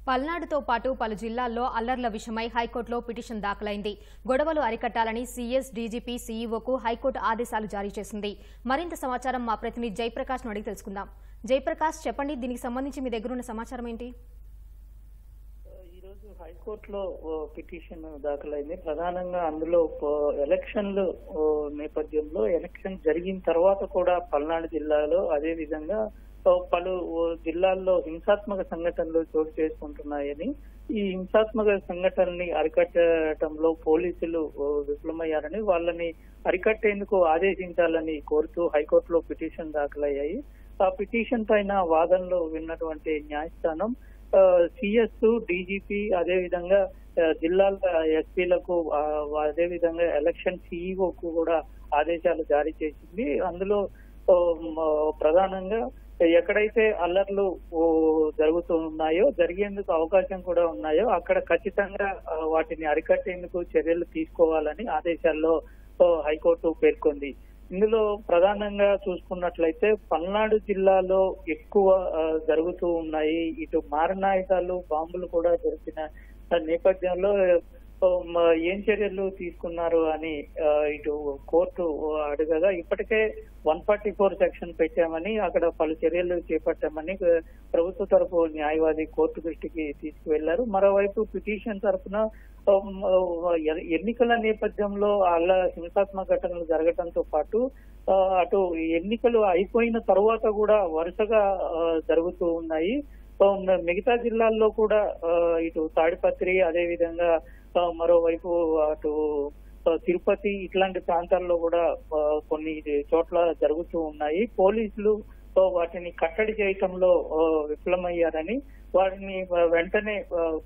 పల్నాడుతో పాటు పలు జిల్లాల్లో అల్లర్ల విషయమై హైకోర్టులో పిటిషన్ దాఖలైంది. గొడవలు అరికట్టాలని సీఎస్, డీజీపీ, సీఈఓకు హైకోర్టు ఆదేశాలు జారీ చేసింది. మరింత సమాచారం మా ప్రతినిధి జయప్రకాష్ ను అడిగి తెలుసుకుందాం. జయప్రకాష్, చెప్పండి, దీనికి సంబంధించి మీ దగ్గర ఉన్న సమాచారం ఏంటి? ఈరోజు హైకోర్టులో పిటిషన్ దాఖలైంది. ప్రధానంగా అందులో ఎలక్షన్లు నేపథ్యంలో ఎలక్షన్ జరిగిన తర్వాత కూడా పల్నాడు జిల్లాలో అదే విధంగా పలు జిల్లాల్లో హింసాత్మక సంఘటనలు చోటు చేసుకుంటున్నాయని, ఈ హింసాత్మక సంఘటనని అరికట్టడంలో పోలీసులు విఫలమయ్యారని, వాళ్ళని అరికట్టేందుకు ఆదేశించాలని కోరుతూ హైకోర్టులో పిటిషన్ దాఖలయ్యాయి. ఆ పిటిషన్ పైన వాదనలు విన్నటువంటి న్యాయస్థానం సిఎస్, డీజీపీ, అదేవిధంగా జిల్లాల ఎస్పీలకు, అదేవిధంగా ఎలక్షన్ సిఈఓకు కూడా ఆదేశాలు జారీ చేసింది. అందులో ప్రధానంగా ఎక్కడైతే అల్లర్లు జరుగుతున్నాయో, జరిగేందుకు అవకాశం కూడా ఉన్నాయో అక్కడ ఖచ్చితంగా వాటిని అరికట్టేందుకు చర్యలు తీసుకోవాలని ఆదేశాల్లో హైకోర్టు పేర్కొంది. ఇందులో ప్రధానంగా చూసుకున్నట్లయితే పల్నాడు జిల్లాలో ఎక్కువ జరుగుతూ ఉన్నాయి. ఇటు మారణాయుధాలు, బాంబులు కూడా దొరికిన నేపథ్యంలో ఏం చర్యలు తీసుకున్నారు అని ఇటు కోర్టు అడగగా, ఇప్పటికే 144 సెక్షన్ పెట్టామని, అక్కడ పలు చర్యలు చేపట్టామని ప్రభుత్వ తరపు న్యాయవాది కోర్టు దృష్టికి తీసుకువెళ్లారు. మరోవైపు పిటిషన్ తరఫున ఎన్నికల నేపథ్యంలో హింసాత్మక ఘటనలు జరగడంతో పాటు అటు ఎన్నికలు అయిపోయిన తర్వాత కూడా వరుసగా జరుగుతూ ఉన్నాయి. మిగతా జిల్లాల్లో కూడా ఇటు తాడిపత్రి, అదేవిధంగా మరోవైపు అటు తిరుపతి, ఇట్లాంటి ప్రాంతాల్లో కూడా కొన్ని చోట్ల జరుగుతూ ఉన్నాయి. పోలీసులు వాటిని కట్టడి చేయటంలో విఫలమయ్యారని, వాటిని వెంటనే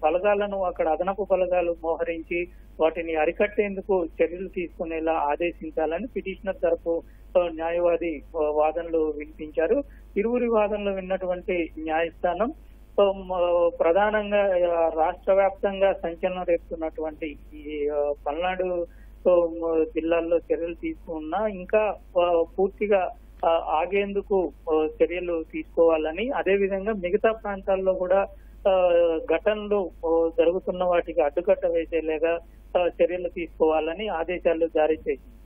బలగాలను, అక్కడ అదనపు బలగాలు మోహరించి వాటిని అరికట్టేందుకు చర్యలు తీసుకునేలా ఆదేశించాలని పిటిషనర్ తరపు న్యాయవాది వాదనలు వినిపించారు. ఇరువురి వాదనలు విన్నటువంటి న్యాయస్థానం ప్రధానంగా రాష్ట్ర వ్యాప్తంగా సంచలనం రేపుతున్నటువంటి ఈ పల్నాడు జిల్లాల్లో చర్యలు తీసుకున్నా ఇంకా పూర్తిగా ఆగేందుకు చర్యలు తీసుకోవాలని, అదేవిధంగా మిగతా ప్రాంతాల్లో కూడా ఘటనలు జరుగుతున్న వాటికి అడ్డుకట్ట వేసేలాగా చర్యలు తీసుకోవాలని ఆదేశాలు జారీ చేసింది.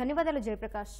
ధన్యవాదాలు జయప్రకాష్.